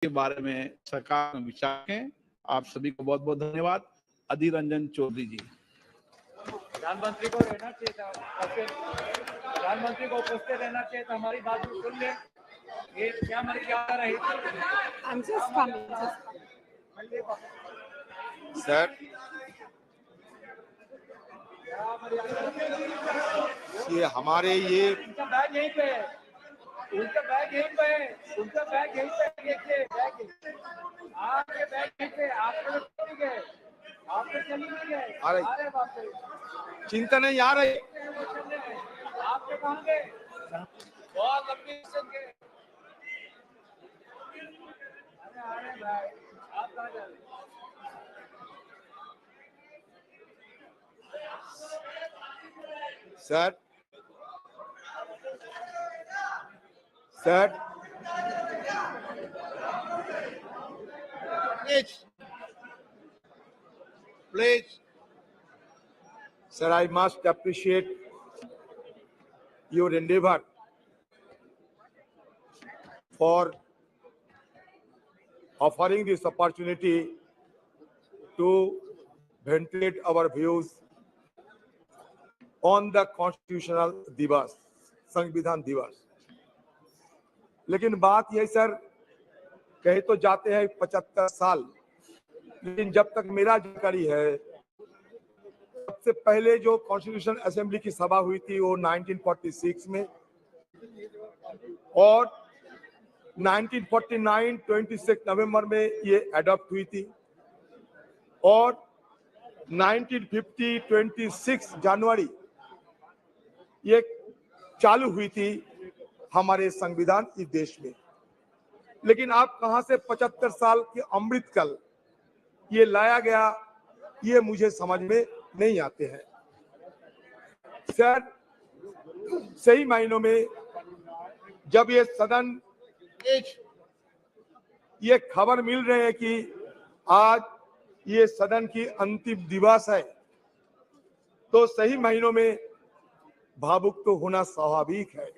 के बारे में सरकार में विचार करें। आप सभी को बहुत बहुत धन्यवाद। अधीर रंजन चौधरी जी। प्रधानमंत्री को रहना चाहिए था, प्रधानमंत्री को उपस्थित रहना चाहिए था, हमारी बात भी सुन ले। ये क्या हमारी क्या रही सर, ये हमारे ये उनका बैग यहीं पे है, उनका बैग यहीं पे है, उनका बैग यहीं पे है, देखिए बैग आपके बैग यहीं पे, आपको चली गए, आपको चली नहीं गए, अरे बाप रे, चिंता नहीं आ रही, आपके कहाँ गए, बहुत लंबी के, अरे भाई आप कहाँ जा रहे हैं? Sir, sir, please, sir, I must appreciate your endeavor for offering this opportunity to ventilate our views on the constitutional दिवस, संविधान दिवस। लेकिन बात यही सर, कहे तो जाते हैं 75 साल, लेकिन जब तक मेरा जानकारी है, सबसे पहले जो कॉन्स्टिट्यूशन असेंबली की सभा हुई थी वो 1946 में, और 1949 26 नवंबर में ये अडॉप्ट हुई थी, और 1950 26 जनवरी ये चालू हुई थी हमारे संविधान इस देश में। लेकिन आप कहां से 75 साल के अमृतकाल ये लाया गया, ये मुझे समझ में नहीं आते हैं सर। सही मायनों में जब ये सदन ये खबर मिल रहे हैं कि आज ये सदन की अंतिम दिवस है, तो सही मायनों में भावुक तो होना स्वाभाविक है।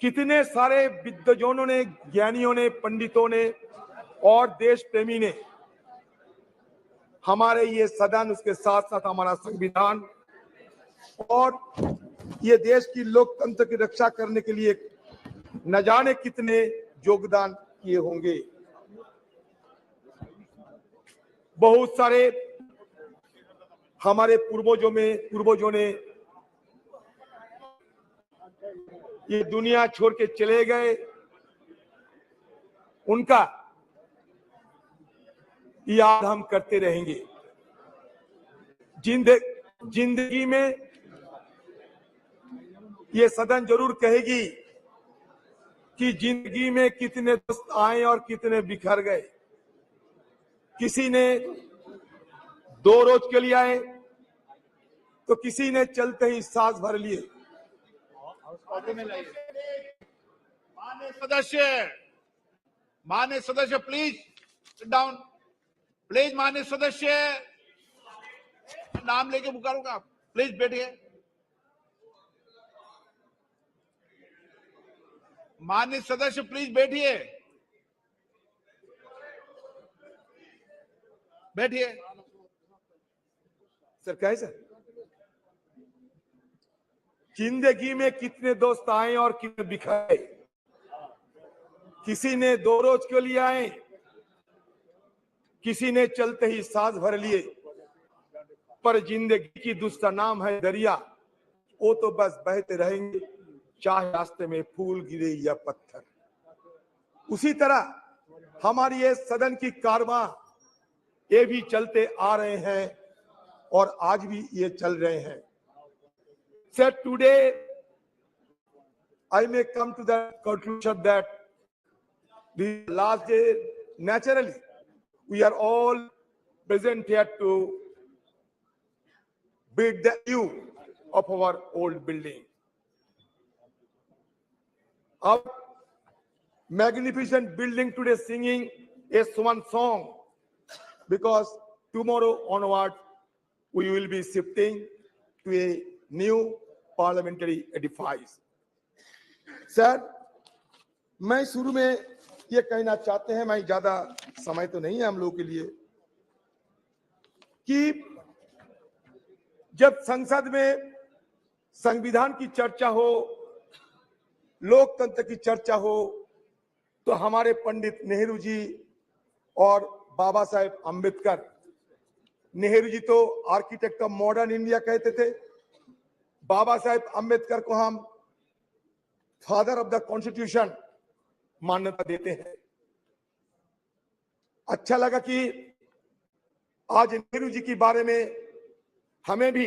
कितने सारे विद्वजनों ने, ज्ञानियों ने, पंडितों ने और देश प्रेमी ने हमारे ये सदन, उसके साथ साथ हमारा संविधान और ये देश की लोकतंत्र की रक्षा करने के लिए न जाने कितने योगदान किए होंगे। बहुत सारे हमारे पूर्वजों ने ये दुनिया छोड़ के चले गए, उनका याद हम करते रहेंगे। जिंदगी में ये सदन जरूर कहेगी कि जिंदगी में कितने दोस्त आए और कितने बिखर गए। किसी ने 2 रोज के लिए आए, तो किसी ने चलते ही सांस भर लिए। माननीय सदस्य प्लीज सिट डाउन, प्लीज। माननीय सदस्य नाम लेके पुकारूंगा, प्लीज बैठिए। माननीय सदस्य प्लीज बैठिए, बैठिए। सर क्या है सर? जिंदगी में कितने दोस्त आए और कितने बिखरे। किसी ने 2 रोज के लिए आए, किसी ने चलते ही सांस भर लिए। पर जिंदगी की दूसरा नाम है दरिया, वो तो बस बहते रहेंगे, चाहे रास्ते में फूल गिरे या पत्थर। उसी तरह हमारी ये सदन की कारवां ये भी चलते आ रहे हैं और आज भी ये चल रहे हैं। Sir, today I may come to the conclusion that the last day, naturally, we are all present here to bid the adieu of our old building. Our magnificent building today singing a swan song, because tomorrow onward we will be shifting to a new parliamentary edifice. Sir, मैं शुरू में ये कहना चाहते हैं, मैं ज्यादा समय तो नहीं है हम लोगों के लिए, कि जब संसद में संविधान की चर्चा हो, लोकतंत्र की चर्चा हो, तो हमारे पंडित नेहरू जी और बाबा साहेब अंबेडकर, नेहरू जी तो आर्किटेक्ट ऑफ मॉडर्न इंडिया कहते थे, बाबा साहेब अंबेडकर को हम फादर ऑफ द कॉन्स्टिट्यूशन मान्यता देते हैं। अच्छा लगा कि आज नेहरू जी के बारे में हमें भी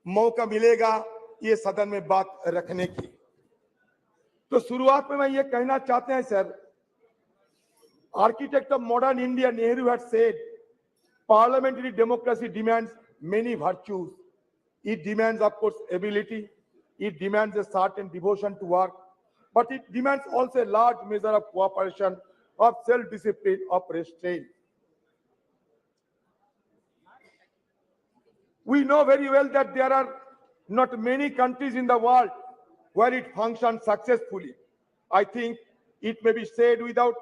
मौका मिलेगा ये सदन में बात रखने की। तो शुरुआत में मैं ये कहना चाहते हैं sir, architect of modern India Nehru had said parliamentary democracy demands many virtues. It demands, of course, ability. It demands a certain devotion to work, but it demands also a large measure of cooperation, of self-discipline, of restraint. We know very well that there are not many countries in the world where it functions successfully. I think it may be said without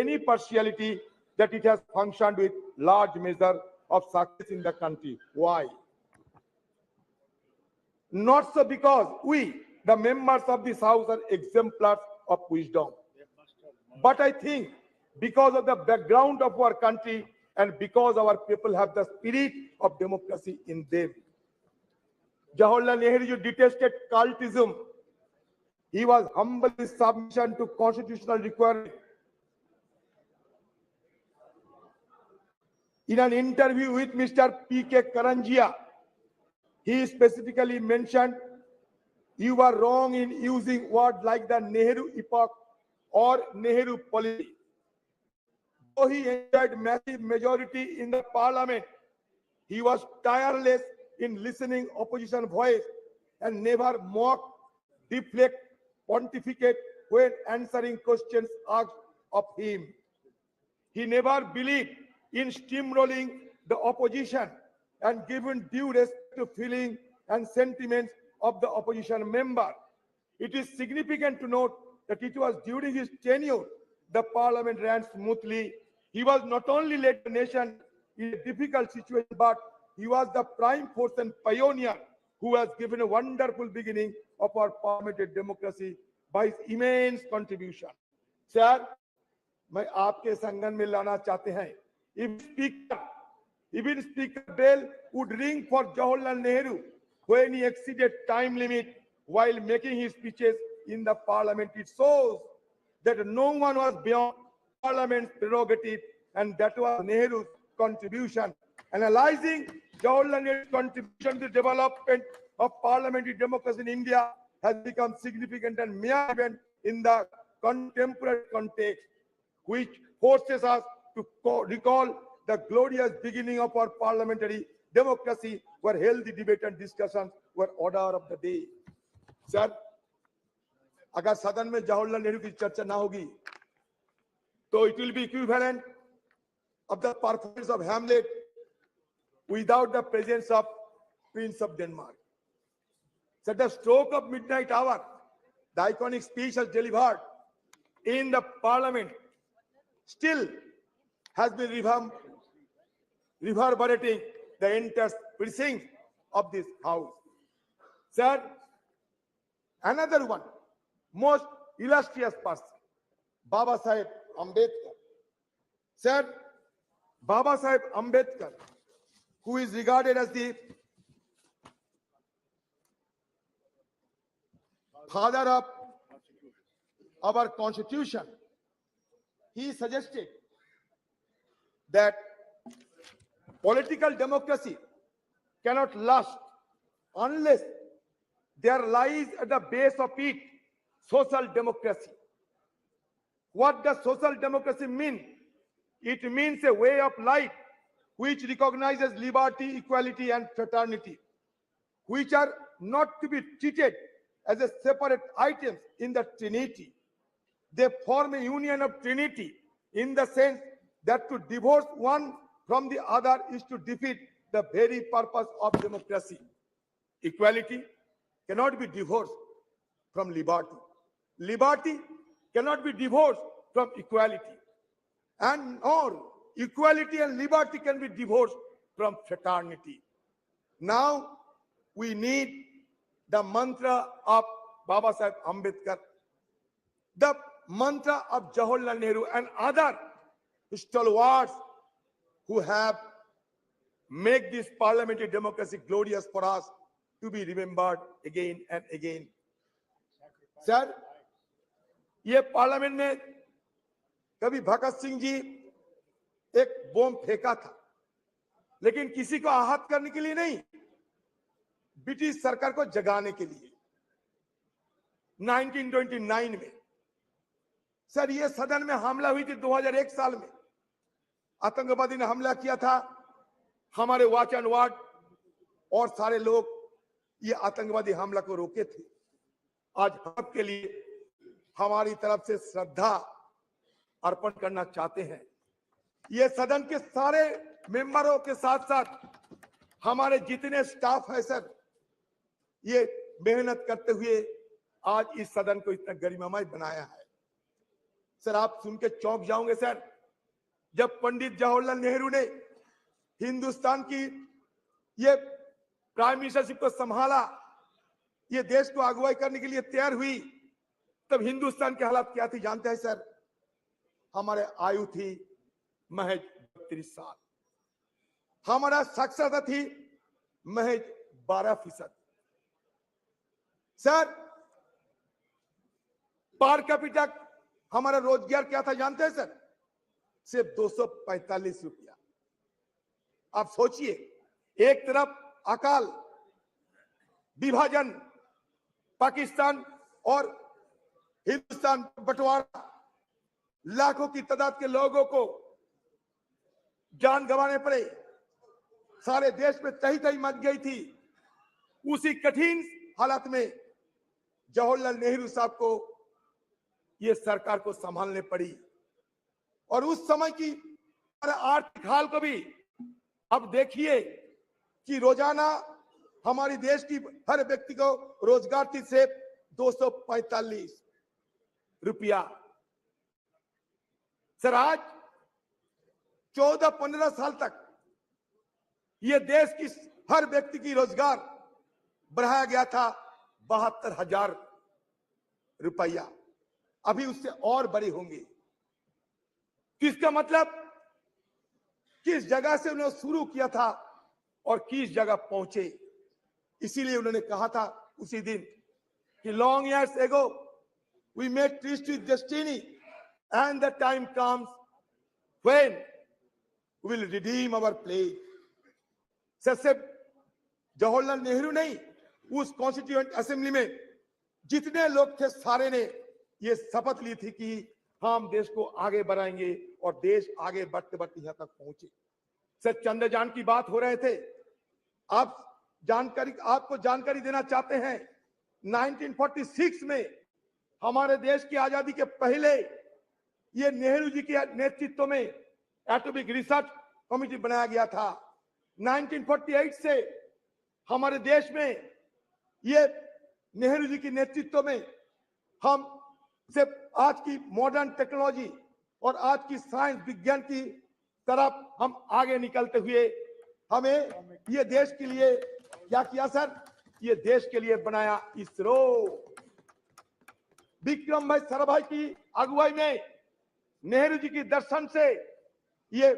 any partiality that it has functioned with large measure of success in the country. Why? Not so because we, the members of this house, are exemplars of wisdom, but I think because of the background of our country and because our people have the spirit of democracy in them. Jawaharlal Nehru detested cultism. He was humble in submission to constitutional requirements. In an interview with Mr. P.K. Karanjia, he specifically mentioned, "You were wrong in using words like the Nehru epoch or Nehru policy." Though he enjoyed massive majority in the parliament, he was tireless in listening opposition voice and never mock, deflect, pontificate when answering questions asked of him. He never believed in steamrolling the opposition and giving due respect to feelings and sentiments of the opposition member. It is significant to note that it was during his tenure the parliament ran smoothly. He was not only led the nation in a difficult situation, but he was the prime force and pioneer who has given a wonderful beginning of our parliamentary democracy by his immense contribution. Sir, मैं आपके संगठन में लाना चाहते हैं, even Speaker Bell would ring for Jawaharlal Nehru when he exceeded time limit while making his speeches in the parliament. It shows that no one was beyond parliament's prerogative, and that was Nehru's contribution. Analyzing Jawaharlal Nehru's contribution to the development of parliamentary democracy in India has become significant and mere event in the contemporary context, which forces us to recall the glorious beginning of our parliamentary democracy, where healthy debate and discussions were order of the day. Sir, अगर सदन में जवाहरलाल नेहरू की चर्चा ना होगी, तो it will be equivalent of the performance of Hamlet without the presence of Prince of Denmark. So at the stroke of midnight hour, the iconic speech was delivered in the parliament still has been reverberating the entire precinct of this house. Sir, another one, most illustrious person, Baba Saheb Ambedkar. Sir, Baba Saheb Ambedkar, who is regarded as the father of our constitution, he suggested that political democracy cannot last unless there lies at the base of it social democracy. What does social democracy mean? It means a way of life which recognizes liberty, equality, and fraternity, which are not to be treated as a separate items in the Trinity. They form a union of Trinity in the sense that to divorce one from the other is to defeat the very purpose of democracy. Equality cannot be divorced from liberty. Liberty cannot be divorced from equality, and or equality and liberty can be divorced from fraternity. Now we need the mantra of Baba Sahib Ambedkar, the mantra of Jawaharlal Nehru and other stalwarts who have made this parliamentary democracy glorious for us to be remembered again and again. Sir, ये parliament में कभी भगत सिंह जी एक बम फेंका था, लेकिन किसी को आहत करने के लिए नहीं, ब्रिटिश सरकार को जगाने के लिए। 1929 में सर ये सदन में हमला हुई थी। 2001 साल में आतंकवादी ने हमला किया था। हमारे वॉच एंड वार्ड और सारे लोग ये आतंकवादी हमला को रोके थे। आज हम के लिए हमारी तरफ से श्रद्धा अर्पण करना चाहते हैं। ये सदन के सारे मेंबरों के साथ साथ हमारे जितने स्टाफ है सर, ये मेहनत करते हुए आज इस सदन को इतना गरिमामय बनाया है। सर आप सुन के चौंक जाओगे सर, जब पंडित जवाहरलाल नेहरू ने हिंदुस्तान की ये प्राइम मिनिस्टरशिप को संभाला, ये देश को अगुवाई करने के लिए तैयार हुई, तब हिंदुस्तान की हालत क्या थी जानते हैं सर? हमारे आयु थी महज 32 साल, हमारा साक्षरता थी महज 12%। सर पर कैपिटा हमारा रोजगार क्या था जानते हैं सर? सिर्फ 245 रुपया। आप सोचिए, एक तरफ अकाल, विभाजन, पाकिस्तान और हिंदुस्तान बंटवारा, लाखों की तादाद के लोगों को जान गंवाने पड़े, सारे देश में तही तही मच गई थी। उसी कठिन हालात में जवाहरलाल नेहरू साहब को ये सरकार को संभालने पड़ी। और उस समय की आर्थिक हाल को भी अब देखिए कि रोजाना हमारी देश की हर व्यक्ति को रोजगार थी सिर्फ 245 रुपया। सर आज 14-15 साल तक ये देश की हर व्यक्ति की रोजगार बढ़ाया गया था 72,000 रुपया, अभी उससे और बड़े होंगे। किसका मतलब किस जगह से उन्होंने शुरू किया था और किस जगह पहुंचे। इसीलिए उन्होंने कहा था उसी दिन कि long years ago we made tryst with destiny and the time comes when we will redeem our pledge. सिर्फ जवाहरलाल नेहरू नहीं, उस कॉन्स्टिट्यूएंट असेंबली में जितने लोग थे सारे ने ये शपथ ली थी कि हम देश को आगे बढ़ाएंगे, और देश आगे बढ़ते बढ़ते यहां तक पहुंचे। सर चंद्रयान की बात हो रहे थे, आपको जानकारी देना चाहते हैं 1946 में हमारे देश की आजादी के पहले ये नेहरू जी के नेतृत्व में एटॉमिक रिसर्च कमेटी बनाया गया था। 1948 से हमारे देश में ये नेहरू जी के नेतृत्व में हम सिर्फ आज की मॉडर्न टेक्नोलॉजी और आज की साइंस विज्ञान की तरफ हम आगे निकलते हुए हमें ये देश के लिए क्या किया सर? ये देश के लिए बनाया इसरो। विक्रम भाई साराभाई की अगुवाई में, नेहरू जी की दर्शन से ये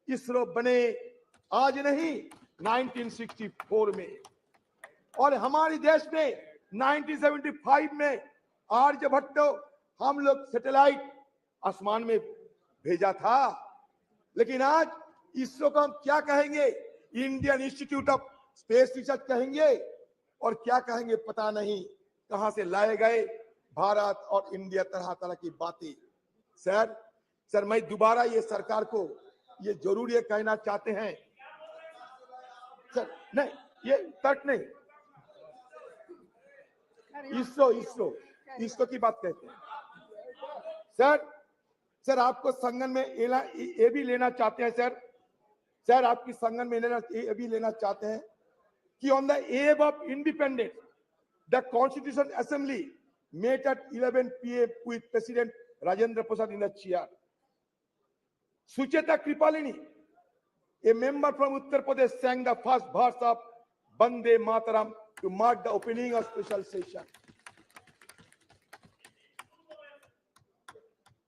इसरो बने, आज नहीं 1964 में। और हमारे देश में 1975 में आर्यभट्ट हम लोग सैटेलाइट आसमान में भेजा था। लेकिन आज इसरो को हम क्या कहेंगे? Indian institute of space research कहेंगे, और क्या कहेंगे पता नहीं। कहां से लाए गए भारत और इंडिया, तरह तरह की बातें। सर मैं दोबारा ये सरकार को ये जरूर ये कहना चाहते हैं सर, नहीं ये तर्क नहीं, इसरो की बात कहते हैं। सर आपको संगठन में ये भी लेना चाहते हैं सर आपकी संगठन में ये भी लेना चाहते हैं कि on the above of independence the constitution assembly met at 11 p.m. with President Rajendra Prasad in the chair. Sucheta Kripalini, a member from Uttar Pradesh, sang the first verse of Bande Mataram to mark the opening of special session.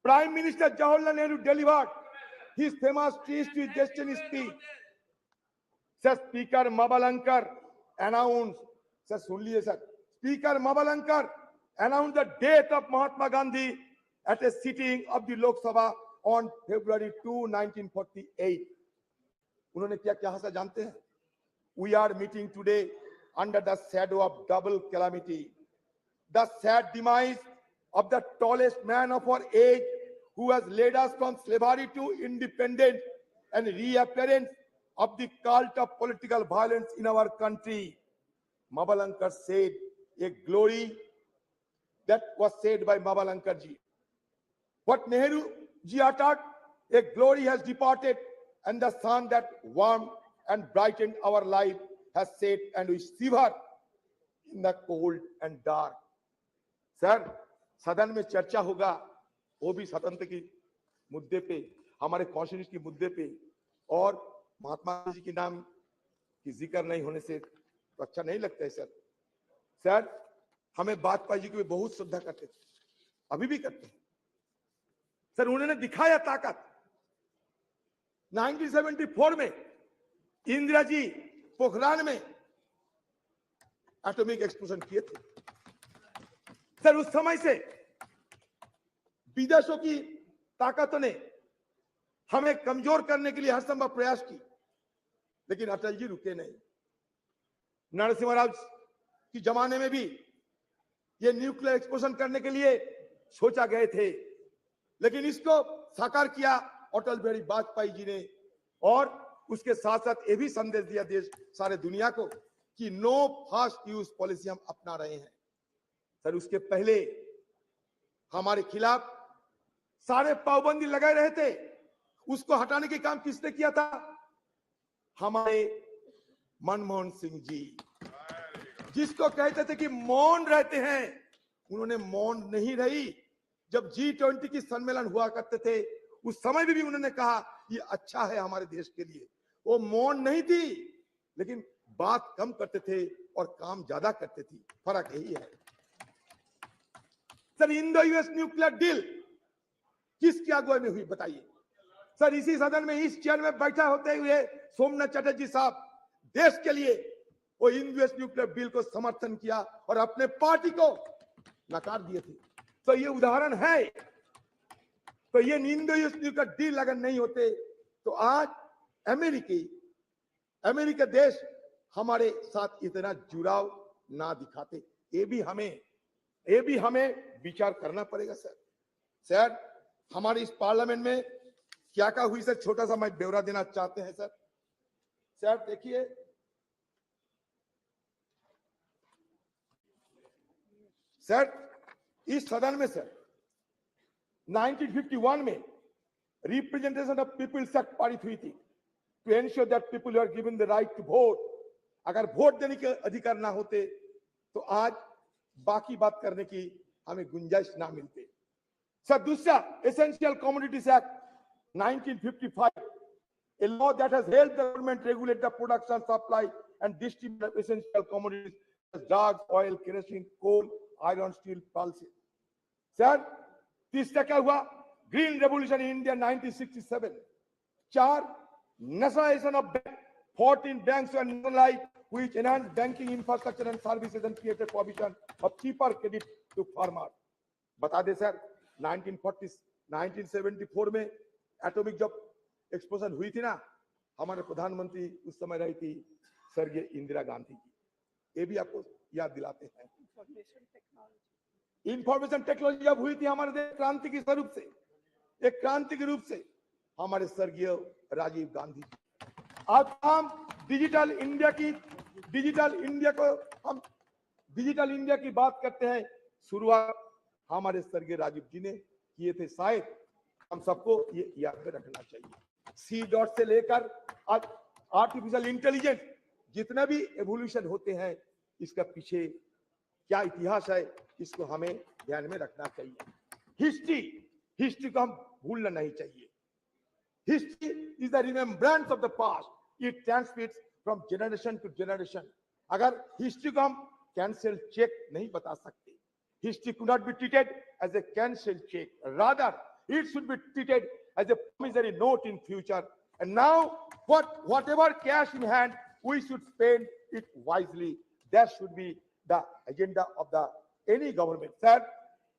Prime Minister Jawaharlal Nehru delivered his famous Trees to Destiny speech. Sir, Speaker Mabalankar announced, sir, सुन लिए sir, Speaker Mabalankar announced the death of Mahatma Gandhi at a sitting of the Lok Sabha on February 2, 1948. उन्होंने क्या कहा था जानते हैं? We are meeting today under the shadow of double calamity. The sad demise of the tallest man of our age, who has led us from slavery to independence, and reappearance of the cult of political violence in our country. Mabalankar said, a glory that was said by Mabalankar ji. What Nehru ji uttered, a glory has departed, and the sun that warmed and brightened our life has set, and we shiver in the cold and dark. Sir, सदन में चर्चा होगा, वो भी स्वतंत्र की मुद्दे पे, हमारे कॉन्स्टिट्यूशन की मुद्दे पे, और महात्मा गांधी जी के नाम की जिक्र नहीं होने से तो अच्छा नहीं लगता है सर। सर, हमें वाजपेयी जी की बहुत श्रद्धा करते थे, अभी भी करते हैं सर। उन्होंने दिखाया ताकत। 1974 में इंदिरा जी पोखरान में एटॉमिक एक्सप्लोजन किए थे सर। उस समय से विदेशों की ताकतों ने हमें कमजोर करने के लिए हर संभव प्रयास की, लेकिन अटल जी रुके नहीं। नरसिम्हा राव की जमाने में भी ये न्यूक्लियर एक्सप्लोजन करने के लिए सोचा गए थे, लेकिन इसको साकार किया अटल बिहारी वाजपेयी जी ने, और उसके साथ साथ ये भी संदेश दिया देश सारे दुनिया को कि नो फास्ट यूज पॉलिसी हम अपना रहे हैं सर। उसके पहले हमारे खिलाफ सारे पाबंदी लगाए रहे थे, उसको हटाने के काम किसने किया था? हमारे मनमोहन सिंह जी, जिसको कहते थे कि मौन रहते हैं, उन्होंने मौन नहीं रही। जब G20 की सम्मेलन हुआ करते थे, उस समय भी उन्होंने कहा ये अच्छा है हमारे देश के लिए। वो मौन नहीं थी, लेकिन बात कम करते थे और काम ज्यादा करते थे। फर्क यही है sir. Indo US nuclear deal किसकी अगुवाई में हुई बताइए सर? इसी सदन में इस चेयर में बैठा होते हुए सोमनाथ चटर्जी साहब देश के लिए वो इंडो यूएस न्यूक्लियर बिल को समर्थन किया और अपने पार्टी को नकार दिए थे। तो ये उदाहरण है। तो ये इंडो यूएस न्यूक्लियर डील अगर नहीं होते तो आज अमेरिका देश हमारे साथ इतना जुड़ाव ना दिखाते। ये भी हमें विचार करना पड़ेगा सर। सर, हमारे इस पार्लियामेंट में क्या क्या हुई सर, छोटा सा मैं ब्यौरा देना चाहते हैं सर। सर देखिए, सर इस सदन में सर 1951 में रिप्रेजेंटेशन ऑफ पीपल्स एक्ट पारित हुई थी, to ensure that people are given the right to vote. अगर वोट देने के अधिकार ना होते तो आज बाकी बात करने की हमें गुंजाइश ना मिलती सर। दूसरा, essential commodities act 1955, a law that has helped the government regulate the production, supply and distribution of essential commodities as drugs, oil, kerosene, coal, iron, steel, pulses. Sir, तीसरा क्या हुआ? Green revolution in India 1967। 4, nationalization of 14 banks were nationalized, which enhanced banking infrastructure and services and created provision of cheaper credit to farmers. बता दे sir, 1974 में atomic जब explosion हुई थी ना, हमारे प्रधानमंत्री उस समय रही थी स्वर्गीय इंदिरा गांधी जी। ये भी आपको याद दिलाते हैं। इंफॉर्मेशन टेक्नोलॉजी जब हुई थी हमारे देश क्रांति के स्वरूप से, एक क्रांति के रूप से हमारे स्वर्गीय राजीव गांधी जी। आज हम डिजिटल इंडिया की बात करते हैं। शुरुआत हमारे स्वर्गीय राजीव जी ने किए थे। शायद हम सबको ये याद में रखना चाहिए। सी डॉट से लेकर आज आर्टिफिशियल इंटेलिजेंस, जितने भी एवोल्यूशन होते हैं, इसका पीछे क्या इतिहास है, इसको हमें ध्यान में रखना चाहिए। हिस्ट्री को हम भूलना नहीं चाहिए। History is the remembrance of the past, it transmits from generation to generation. अगर हिस्ट्री को हम कैंसिल चेक नहीं बता सकते, history could not be treated as a cancel cheque, rather it should be treated as a promissory note in future. And now whatever cash in hand, we should spend it wisely. That should be the agenda of the any government. Sir,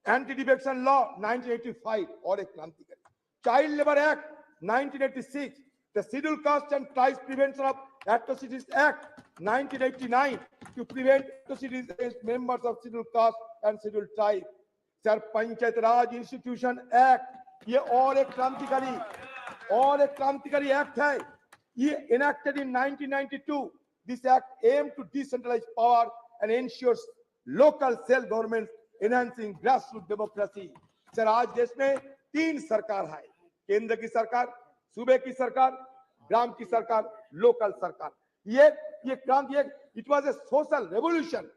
anti-defection law 1985 or a krantikari, child labor act 1986, the scheduled caste and tribes prevention of atrocities act 1989 to prevent atrocities against members of scheduled caste and scheduled tribe. Sir, panchayat Raj institution act, ये और एक क्रांतिकारी act है। ये enacted in 1992. This act aimed to decentralize power and ensures local self government, enhancing grassroots democracy. Sir, आज देश में 3 सरकार है, केंद्र की सरकार, सूबे की सरकार, ग्राम की सरकार, लोकल सरकार। ये क्रांति, it was a social revolution,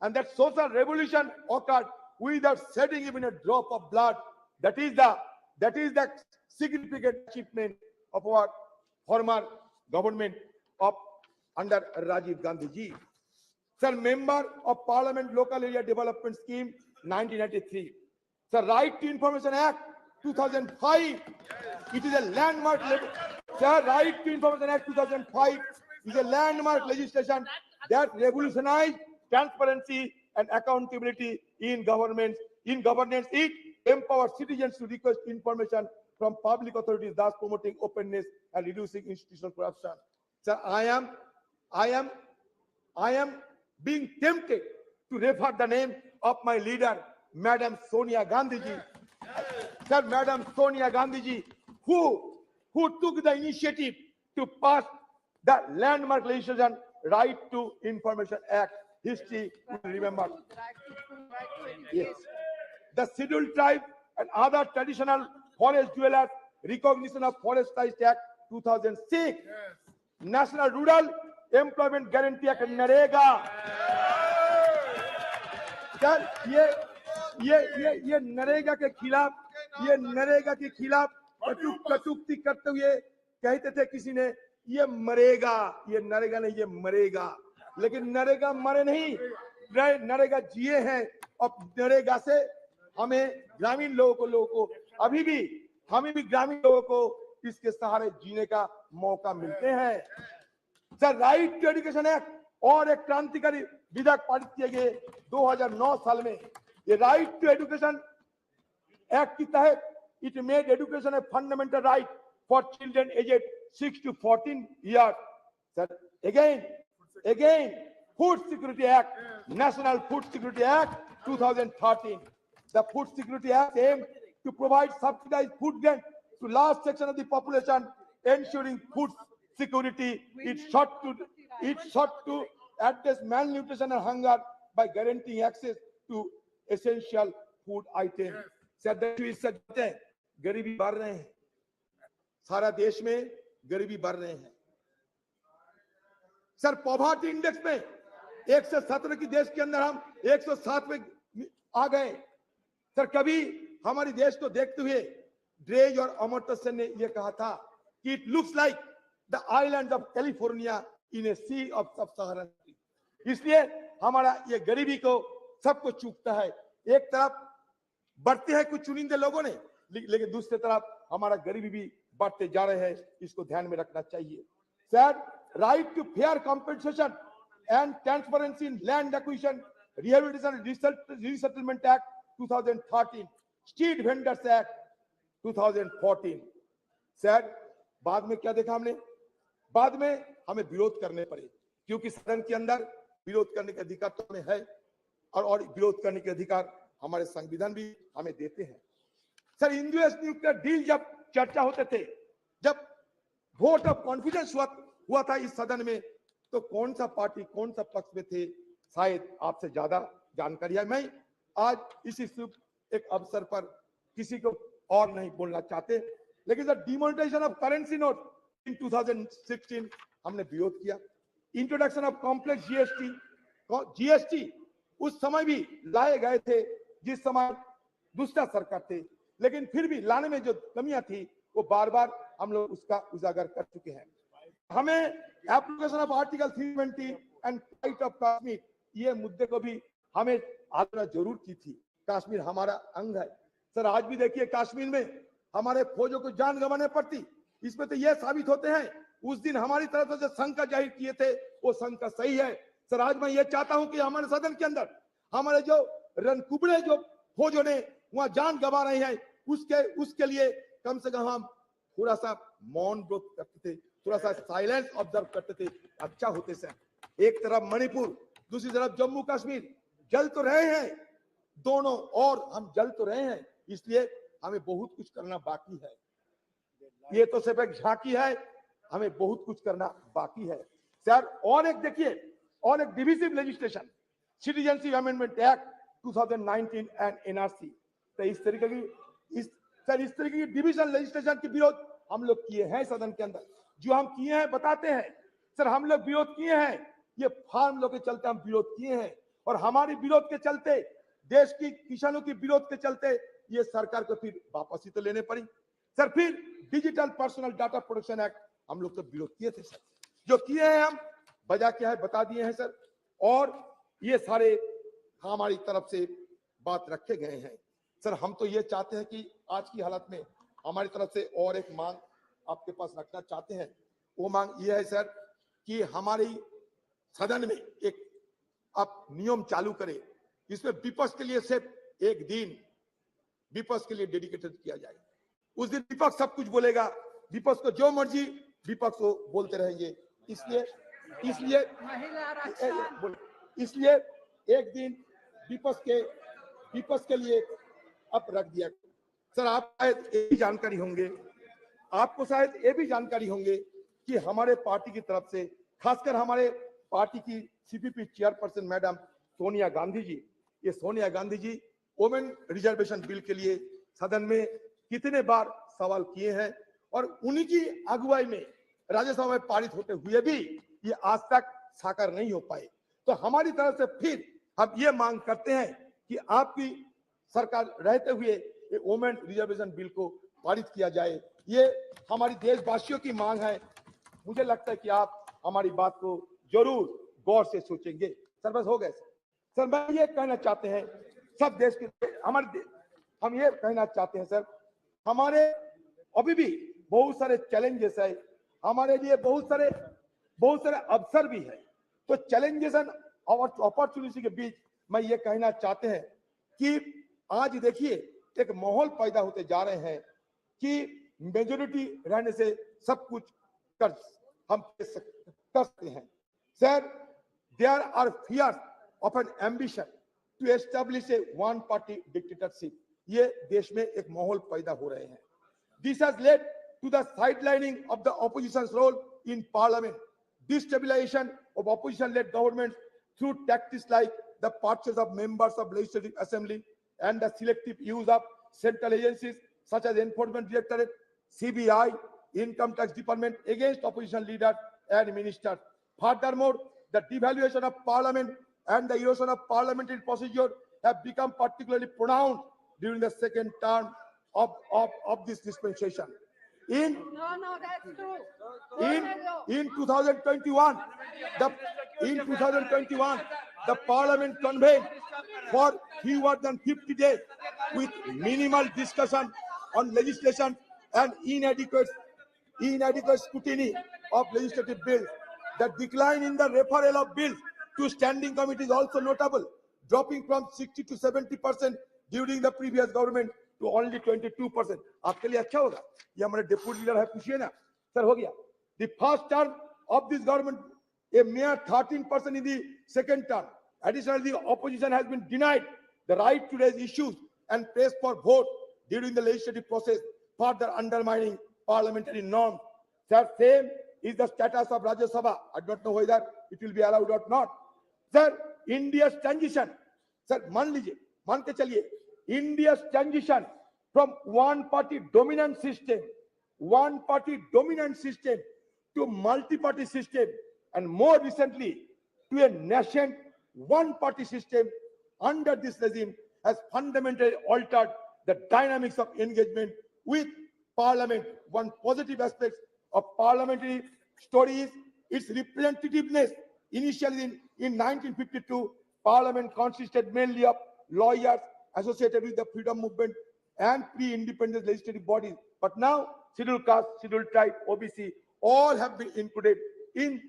and that social revolution occurred without shedding even a drop of blood. That is the significant achievement of our former government of under Rajiv Gandhi ji. Sir, member of Parliament Local Area Development Scheme 1993. Sir, Right to Information Act 2005. It is a landmark. Sir, Right to Information Act 2005 is a landmark legislation that revolutionized transparency and accountability in governance. It empowers citizens to request information from public authorities, thus promoting openness and reducing institutional corruption. Sir, I am being tempted to refer the name of my leader, Madam Sonia Gandhi ji. Sir, Madam Sonia Gandhi ji, who took the initiative to pass the landmark legislation, Right to Information Act. History will remember. Yes. The Scheduled Tribe and other traditional forest dwellers, recognition of Forest Rights Act 2006. National Rural Employment Guarantee Act NREGA. Sir, ये नरेगा के खिलाफ कटुक्ति करते हुए कहते थे किसी ने, ये मरेगा, ये नरेगा नहीं, ये मरेगा। लेकिन नरेगा मरे नहीं, नरेगा जिए हैं। और नरेगा से हमें ग्रामीण लोगों को अभी भी ग्रामीण लोगों को इसके सहारे जीने का मौका मिलते हैं। Sir, right to education act और एक क्रांतिकारी विधेयक पारित किए गए 2009 साल में। ये राइट टू एजुकेशन एक्ट के तहत it made education a fundamental right for children aged 6 to 14 years. Sir, again, Food Security Act, National Food Security Act 2013. The Food Security Act aimed to provide subsidized food grant to large section of the population, ensuring food security. It sought to address malnutrition and hunger by guaranteeing access to essential food items. गरीबी बढ़ रहे हैं, सारा देश में गरीबी बढ़ रहे हैं। सर, पॉवर्टी इंडेक्स में 117 की देश के अंदर हम 107 में आ गए। सर, कभी हमारे देश को देखते हुए ड्रेज और अमर्त्य सेन ने यह कहा था कि it looks like the island of California in a sea of sub Sahara. इसलिए हमारा ये गरीबी को सबको चूकता है। एक तरफ बढ़ते हैं कुछ चुनिंदे लोगों ने, लेकिन दूसरी तरफ हमारा गरीबी भी बढ़ते जा रहे हैं। इसको ध्यान में रखना चाहिए। Sir, right to fair compensation and transparency in land acquisition, rehabilitation resettlement act 2013, street vendors act 2014। Sir, बाद में क्या देखा हमने? बाद में हमें विरोध करने पड़े, क्योंकि सदन के अंदर विरोध करने का अधिकार तो हमें है, और विरोध करने के अधिकार हमारे संविधान भी हमें देते हैं। सर, इंडो न्यूक्लियर डील जब चर्चा होते थे, जब वोट ऑफ कॉन्फिडेंस हुआ था इस सदन में, तो कौन सा पार्टी कौन सा पक्ष में थे, शायद आपसे ज्यादा जानकारी है। मैं आज इसी शुभ एक अवसर पर किसी को और नहीं बोलना चाहते, लेकिन sir, demonetisation of currency note in 2016 हमने विरोध किया। इंट्रोडक्शन ऑफ कॉम्प्लेक्स जीएसटी उस समय भी लाए गए थे, जिस समय दूसरा सरकार थे, लेकिन फिर भी लाने में जो कमियां थी वो बार बार हम लोग उसका उजागर कर चुके हैं। हमें application of article 320 and right of Kashmir, ये मुद्दे को भी हमें आलोचना जरूर की थी। कश्मीर हमारा अंग है सर। आज भी देखिए कश्मीर में हमारे फौजों को जान गंवाने पड़ती, इसमें तो यह साबित होते हैं उस दिन हमारी तरफ से जो शंका जाहिर किए थे वो शंका सही है सर। आज मैं ये चाहता हूं कि हमारे सदन के अंदर हमारे जो रणकुबड़े जो फौजों ने वहां जान गंवा रहे हैं उसके लिए कम से कम हम थोड़ा सा मौन व्रत करते थे, थोड़ा सा साइलेंस ऑब्जर्व करते थे, अच्छा होते सर। एक तरफ मणिपुर, दूसरी तरफ जम्मू कश्मीर जल तो रहे हैं दोनों, और हम जल तो रहे हैं, इसलिए हमें बहुत कुछ करना बाकी है। ये तो सिर्फ एक झांकी है, हमें बहुत कुछ करना बाकी है सर। और एक देखिए, और एक divisive legislation, citizenship amendment act 2019 and NRC, तो इस तरीके की डिविजन लेजिस्लेशन के विरोध हम लोग किए हैं सदन के अंदर। जो हम किए हैं बताते हैं सर, हम लोग विरोध किए हैं, ये फार्म लोग के चलते हम विरोध किए हैं, और हमारे विरोध के चलते, देश की किसानों की विरोध के चलते ये सरकार को फिर वापसी तो लेने पड़ी सर। फिर digital personal data protection act हम लोग तो विरोध किए थे सर। जो किए हैं हम वजह क्या है बता दिए हैं सर, और ये सारे हमारी तरफ से बात रखे गए हैं सर। हम तो ये चाहते हैं कि आज की हालत में हमारी तरफ से और एक मांग आपके पास रखना चाहते हैं। वो मांग ये है सर कि हमारी सदन में एक आप नियम चालू करें, इसमें विपक्ष के लिए सिर्फ एक दिन विपक्ष के लिए डेडिकेटेड किया जाए। उस दिन विपक्ष सब कुछ बोलेगा, विपक्ष को जो मर्जी विपक्ष को बोलते रहेंगे, इसलिए एक दिन विपक्ष के लिए अब रख दिया सर। आप शायद ये भी जानकारी होंगे, आपको शायद ये भी जानकारी होंगे कि हमारे पार्टी की तरफ से, खासकर हमारे पार्टी की CPP chairperson madam Sonia Gandhi ji, ये Sonia Gandhi ji women reservation bill के लिए सदन में कितने बार सवाल किए हैं, और उन्हीं की अगुवाई में राज्यसभा में पारित होते हुए भी ये आज तक साकार नहीं हो पाए। तो हमारी तरफ से फिर हम ये मांग करते हैं कि आपकी सरकार रहते हुए ये वुमेन रिजर्वेशन बिल को पारित किया जाए। ये हमारी देशवासियों की मांग है। मुझे लगता है कि आप हमारी बात को जरूर गौर से सोचेंगे सर। बस हो गए सर। मैं ये कहना चाहते हैं सब देश के हम ये कहना चाहते हैं सर, हमारे अभी भी बहुत सारे चैलेंजेस है, हमारे लिए बहुत सारे अवसर भी है। तो चैलेंजेस एंड अपॉर्चुनिटी के बीच मैं ये कहना चाहते हैं कि आज देखिए एक माहौल पैदा होते जा रहे हैं कि मेजोरिटी रहने से सब कुछ हम कर सकते हैं sir. There are fears of an ambition to establish a one party dictatorship, ये देश में एक माहौल पैदा हो रहे हैं। This has led to the sidelining of the opposition's role in parliament, destabilisation of opposition led government through tactics like the purchase of members of legislative assembly and the selective use of central agencies such as Enforcement Directorate, CBI, Income Tax Department against opposition leaders and ministers. Furthermore, the devaluation of parliament and the erosion of parliamentary procedure have become particularly pronounced during the second term of this dispensation. In 2021, the parliament convened for fewer than 50 days with minimal discussion on legislation and inadequate scrutiny of legislative bills. The decline in the referral of bills to standing committee is also notable, dropping from 60 to 70% during the previous government to only 22%. आपके लिए अच्छा होगा, ये हमारे deputy leader है, पूछिए ना sir. हो गया the first term of this government, a mere 13% in the second term. Additionally, the opposition has been denied the right to raise issues and press for vote during the legislative process, further undermining parliamentary norms. Sir, same is the status of Rajya Sabha. I don't know whether it will be allowed or not. Sir, India's transition, sir, मान के चलिए, India's transition from one-party dominant system to multi-party system, and more recently to a nascent one-party system under this regime has fundamentally altered the dynamics of engagement with Parliament. One positive aspect of parliamentary story is its representativeness. Initially in 1952, Parliament consisted mainly of lawyers associated with the freedom movement and pre-independence legislative bodies. But now, scheduled caste, scheduled tribe, OBC, all have been included in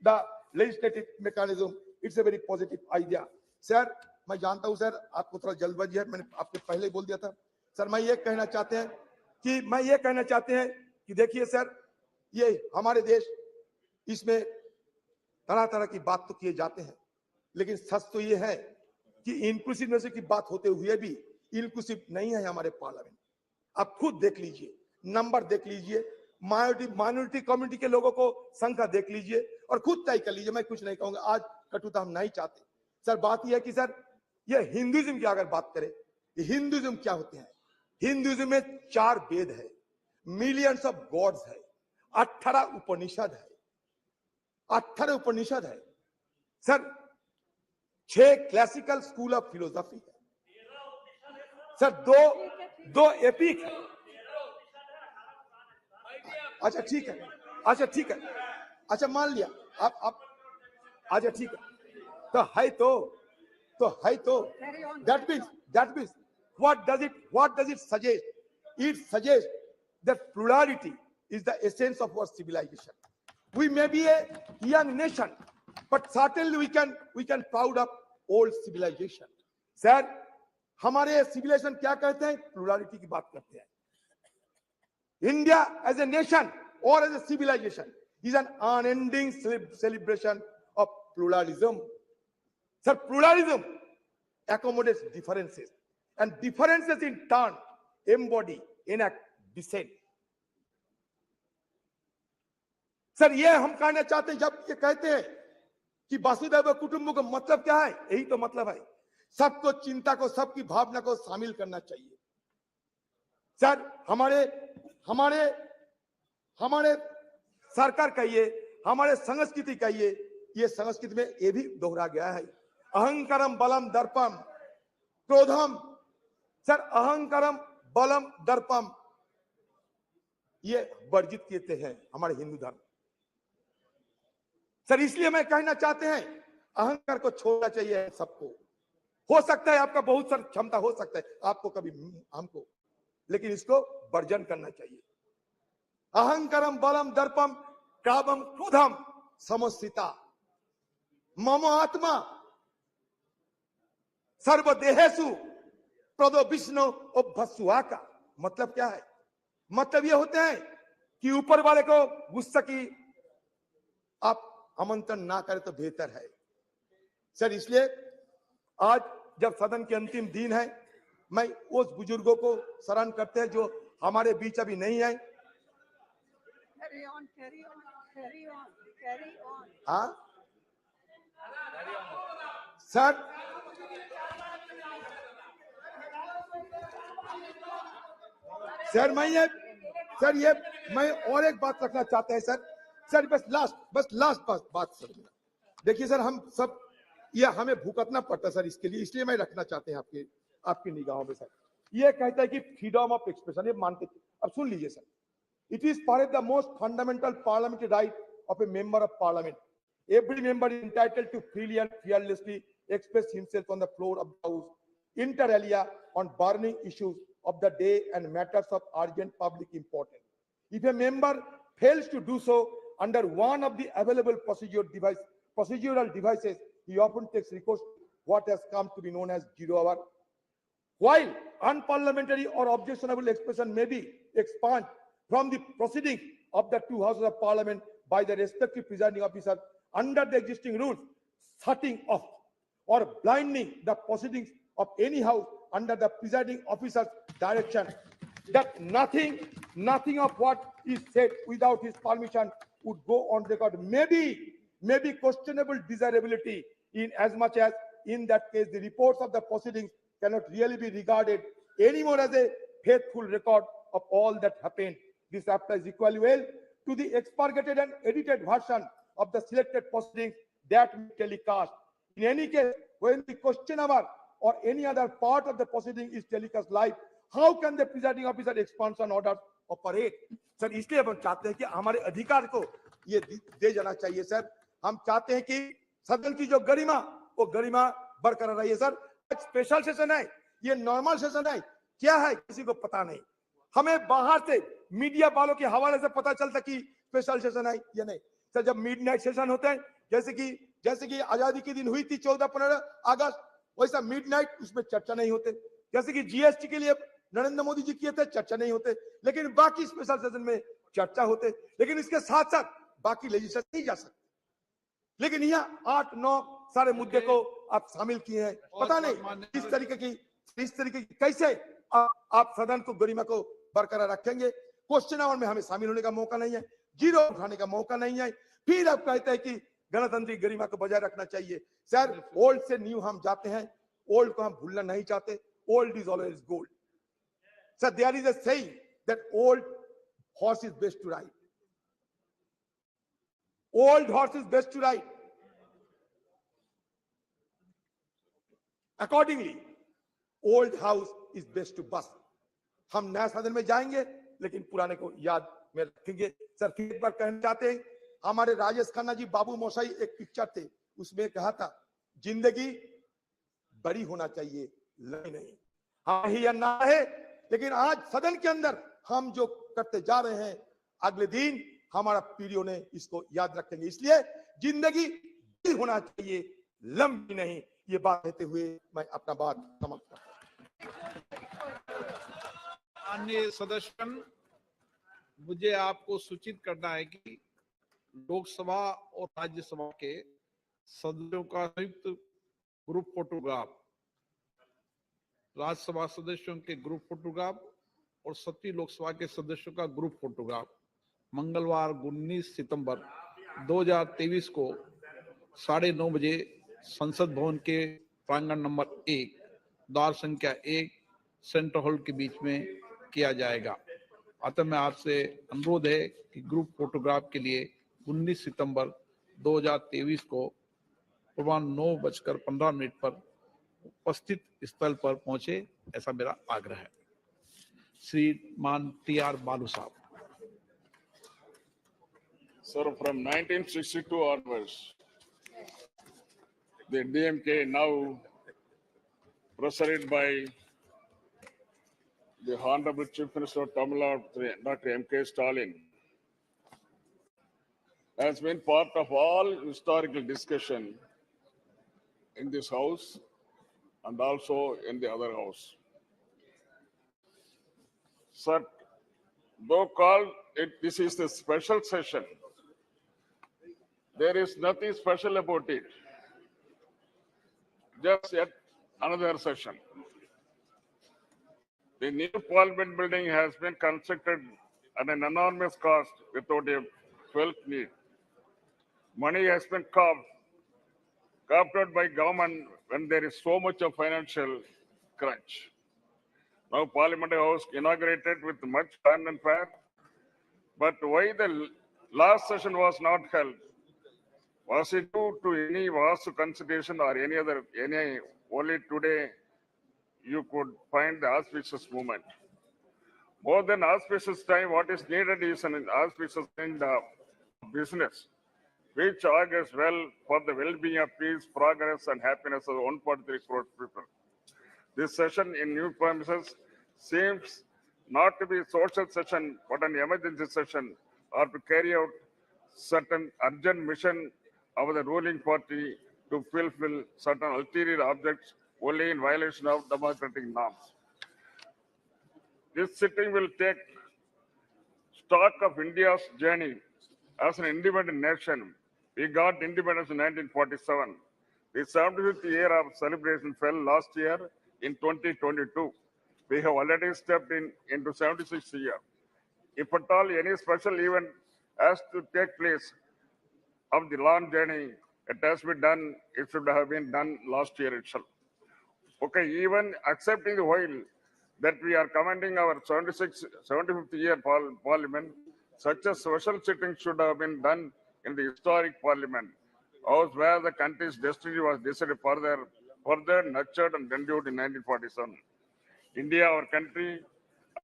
the legislative mechanism. It's a very positive idea. Sir, मैं जानता हूं sir आपको थोड़ा जल्दबाजी है, मैंने आपके पहले बोल दिया था सर। मैं ये कहना चाहते हैं कि देखिए सर, ये हमारे देश, इसमें तरह तरह की बात तो किए जाते हैं, लेकिन सच तो ये है कि इंक्लूसिवनेस की बात होते हुए भी इंक्लूसिव नहीं है हमारे पार्लियामेंट। आप खुद देख लीजिए, नंबर देख लीजिए, माइनॉरिटी कम्युनिटी के लोगों को संख्या देख लीजिए और खुद तय कर लीजिए। मैं कुछ नहीं कहूंगा, आज कटुता हम नहीं चाहते सर। बात यह है कि सर, ये हिंदुइज्म की अगर बात करें, हिंदुइज्म क्या होते हैं? हिंदुइज्म में 4 वेद है, मिलियंस ऑफ गॉड्स है, 18 उपनिषद है, 18 उपनिषद है sir, 6 classical school of philosophy है सर, दो एपिक है। अच्छा ठीक है, अच्छा मान लिया आप, अच्छा ठीक है, तो है तो that means what does it suggest? It suggests that plurality is the essence of our civilization. We may be a young nation, but certainly we can proud of old civilization. Sir, हमारे civilization क्या कहते हैं? Plurality की बात करते हैं। India as a nation or as a civilization is an unending celebration of pluralism. Sir, pluralism accommodates differences, and differences in turn embody, enact dissent. Sir, ये हम कहना चाहते हैं, जब ये कहते हैं कि वसुधैव कुटुंबकम, मतलब क्या है? यही तो मतलब है, सबको चिंता को, सबकी भावना को शामिल करना चाहिए। सर, हमारे सरकार कहिए, हमारे संस्कृति कहिए, ये संस्कृति में ये भी दोहरा गया है, अहंकारम बलम दर्पम क्रोधम। सर, अहंकारम बलम दर्पम ये वर्जित किए हैं हमारे हिंदू धर्म। सर, इसलिए मैं कहना चाहते हैं, अहंकार को छोड़ना चाहिए सबको। हो सकता है आपका बहुत सारी क्षमता हो सकता है, आपको कभी हमको, लेकिन इसको वर्जन करना चाहिए। अहंकारम बलम दर्पम कामम क्रोधम समस्थिता मम आत्मा सर्वदेहेषु प्रदो विष्णु भस्वा का मतलब क्या है? मतलब ये होते हैं कि ऊपर वाले को गुस्सा की आप आमंत्रण ना करें तो बेहतर है। सर, इसलिए आज जब सदन के अंतिम दिन है, मैं उस बुजुर्गों को स्मरण करते हैं जो हमारे बीच अभी नहीं है। हाँ सर, मैं और एक बात रखना चाहता है सर, बस लास्ट बात सर। देखिए सर, हम सब ये हमें भुगतना पड़ता है सर इसके लिए, इसलिए मैं रखना चाहते हैं आपकी निगाहों में सर। ये कहता है कि फ्रीडम ऑफ एक्सप्रेशन, ये मानते थे। अब सुन लीजिए sir, it is perhaps the most fundamental parliamentary right of A member of parliament. Every member is entitled to freely and fearlessly express himself on the floor of the House, inter alia, on burning issues of the day and matters of urgent public importance. If a member fails to do so under one of the available procedural devices, he often takes recourse to what has come to be known as zero hour. While unparliamentary or objectionable expression may be expunged from the proceedings of the 2 houses of Parliament by the respective presiding officer, under the existing rules, shutting off or blinding the proceedings of any house under the presiding officer's direction, that nothing of what is said without his permission would go on record, may be questionable desirability, in as much as in that case the reports of the proceedings cannot really be regarded anymore as a faithful record of all that happened. This applies equally well to the expurgated and edited version of the selected proceedings that we telecast. In any case, when the question hour or any other part of the proceeding is telecast live, how can the presiding officer expound on order operate? Sir इसलिए हम चाहते हैं कि हमारे अधिकार को ये दे जाना चाहिए सर। हम चाहते हैं कि सदन की जो गरिमा वो गरिमा बरकरार रही है सर। स्पेशल सेशन है, ये नॉर्मल सेशन है, क्या है किसी को पता नहीं। हमें बाहर से मीडिया वालों के हवाले से पता चलता कि स्पेशल सेशन है या नहीं। सर जब मिडनाइट सेशन होते हैं, जैसे कि आजादी के दिन हुई थी 14-15 अगस्त, वैसा मिडनाइट उसमें चर्चा नहीं होते। जैसे कि जीएसटी के लिए नरेंद्र मोदी जी किए थे, चर्चा नहीं होते, लेकिन बाकी स्पेशल सेशन में चर्चा होते। लेकिन इसके साथ साथ बाकी लेजिस्लेशन नहीं जा सकते। लेकिन यहाँ 8-9 सारे मुद्दे को आप शामिल किए हैं। पता नहीं इस तरीके की कैसे आप सदन को गरिमा को बरकरार रखेंगे। क्वेश्चन आवर में हमें शामिल होने का मौका नहीं है, जीरो उठाने का मौका नहीं है। फिर आप कहते हैं कि गणतंत्र गरिमा को बजाय रखना चाहिए। सर ओल्ड से न्यू हम जाते हैं, ओल्ड को हम भूलना नहीं चाहते। Old is always gold. Sir there is a saying that old horse is best to ride. Old horse is best to ride. Accordingly old house is best to बस। हम नया सदन में जाएंगे लेकिन पुराने को याद में रखेंगे। सर फिर एक बार कहना चाहते हैं, हमारे राजेश खन्ना जी बाबू मोशाई एक पिक्चर थे, उसमें कहा था जिंदगी बड़ी होना चाहिए, लड़ी नहीं। हाँ ही ना है, लेकिन आज सदन के अंदर हम जो करते जा रहे हैं, अगले दिन हमारा पीढ़ियों ने इसको याद रखेंगे। इसलिए जिंदगी बड़ी होना चाहिए, लंबी नहीं। ये बात कहते हुए मैं अपना बात समाप्त करता हूं। अन्य सदस्य, मुझे आपको सूचित करना है कि लोकसभा और राज्यसभा के सदस्यों का संयुक्त ग्रुप फोटोग्राफ, राज्यसभा सदस्यों के ग्रुप फोटोग्राफ और 7वीं लोकसभा के सदस्यों का ग्रुप फोटोग्राफ मंगलवार 19 सितंबर 2023 को 9:30 बजे संसद भवन के प्रांगण नंबर 1, द्वार संख्या 1, सेंट्रल हॉल के बीच में किया जाएगा। अतः मैं आपसे अनुरोध है कि ग्रुप फोटोग्राफ के लिए 19 सितंबर 2023 को पूर्वाह्न 9:15 पर उपस्थित स्थल पर पहुंचे, ऐसा मेरा आग्रह है। श्रीमान TR बालू साहब। Sir, from 1962 onwards, the DMK, now presided by the Honorable Chief Minister of Tamil Nadu, Dr. M.K. Stalin, has been part of all historical discussion in this house and also in the other house. Sir, though called it, this is the special session, there is nothing special about it. Just yet another session. The new Parliament building has been constructed at an enormous cost without a felt need. Money has been carved out by government when there is so much of financial crunch. Now Parliament House inaugurated with much fun and fair, but why the last session was not held? Was it due to any vast consideration or any only today you could find the auspicious moment? More than auspicious time, what is needed is an auspicious kind of business, which augurs well for the well-being of peace, progress, and happiness of 1.3 crore people. This session in new premises seems not to be a social session, but an emergency session, or to carry out certain urgent mission of the ruling party to fulfill certain ulterior objects only in violation of democratic norms. This sitting will take stock of India's journey as an independent nation. We got independence in 1947. The 75th year of celebration fell last year in 2022. We have already stepped into 76th year. If at all any special event has to take place of the long journey, it has been done, it should have been done last year itself. Okay, even accepting the while that we are commending our 75th year parliament, such a special sitting should have been done in the historic parliament, house where the country's destiny was decided further further nurtured and renewed in 1947. India, our country,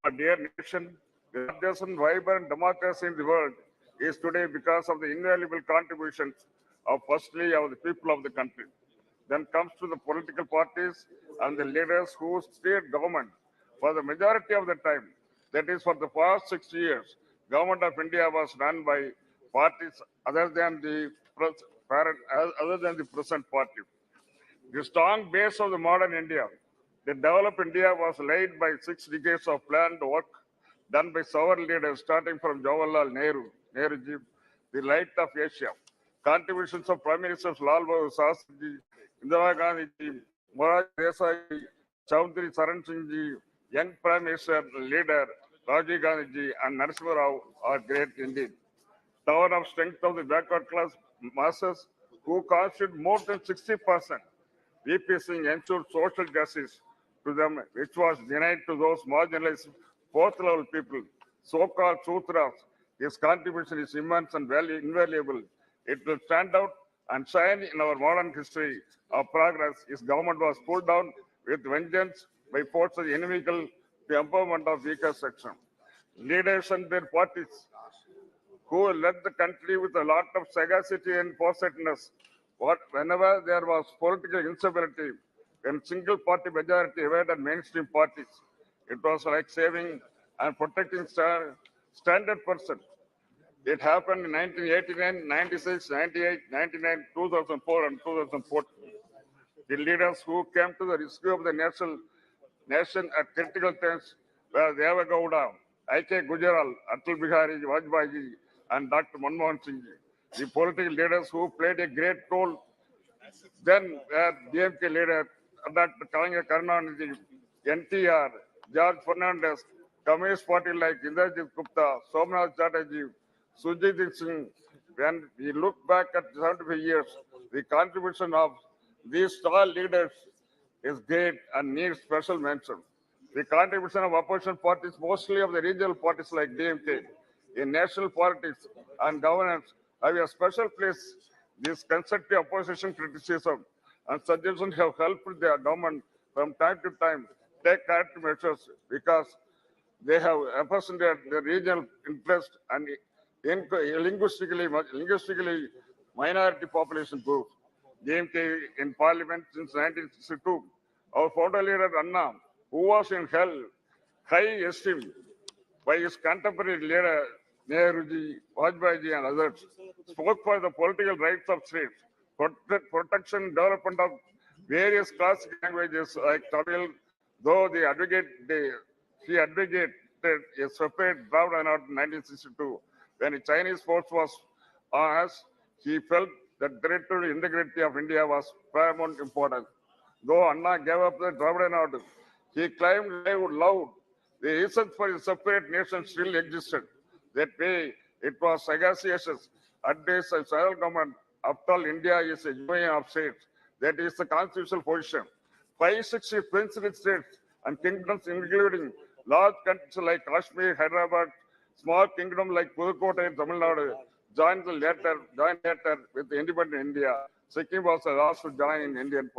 our dear nation, the largest and vibrant democracy in the world, is today because of the invaluable contributions of firstly of the people of the country. Then comes to the political parties and the leaders who steered government for the majority of the time. That is, for the past 60 years, government of India was run by parties other than the present party. The strong base of the modern India, the developed India was laid by 6 decades of planned work done by sovereign leaders starting from Jawaharlal Nehruji, the light of Asia. Contributions of Prime Ministers Lal Bahadur Shastri, Indira Gandhi, Morarji Desai, Chaudhry Saran Singh ji, young Prime Minister leader Rajiv Gandhi ji and Narasimha Rao are great indeed. Tower of strength of the backward class masses who constitute more than 60%. VP Singh ensured social justice to them, which was denied to those marginalized fourth level people, so-called Sutras. His contribution is immense and invaluable. It will stand out and shine in our modern history of progress. His government was pulled down with vengeance by forces inimical to empowerment of weaker section. Leaders and their parties who led the country with a lot of sagacity and foresightedness. Whenever there was political instability, when single party majority evaded mainstream parties, it was like saving and protecting standard person. It happened in 1989, 96, 98, 99, 2004, and 2014. The leaders who came to the rescue of the nation at critical times were Deva Gowda, I.K. Gujaral, Atal Bihari Vajpayee, and Dr. Manmohan Singh. The political leaders who played a great role then were DMK leader Dr. Kalanga Karunanidhi, NTR, George Fernandez, Communist Party like Indrajit Gupta, Somnath Chatterjee, Sujit Singh. When we look back at 75 years, the contribution of these tall leaders is great and needs special mention. The contribution of opposition parties, mostly of the regional parties like DMK, in national politics and governance, have a special place. This constructive opposition criticism and suggestions have helped the government from time to time take corrective measures because they have represented the regional interest and linguistically minority population groups. DMK in parliament since 1962. Our founder leader Anna, who was in high esteem by his contemporary leader Nehruji, Vajpayee and others, spoke for the political rights of states, protection and development of various classic languages like Tamil, though he advocated a separate Dravidian in 1962. When a Chinese force was on us, he felt that territorial integrity of India was paramount importance. Though Anna gave up the Dravidian order, he claimed loud the reasons for a separate nation still existed. That way, it was sagacious advice of federal government. After all, India is a union of states. That is the constitutional position. 560 princely states and kingdoms, including large countries like Kashmir, Hyderabad, small kingdom like Pudukkottai in Tamil Nadu, joined later with independent India. Sikkim was the last to join in Indian part.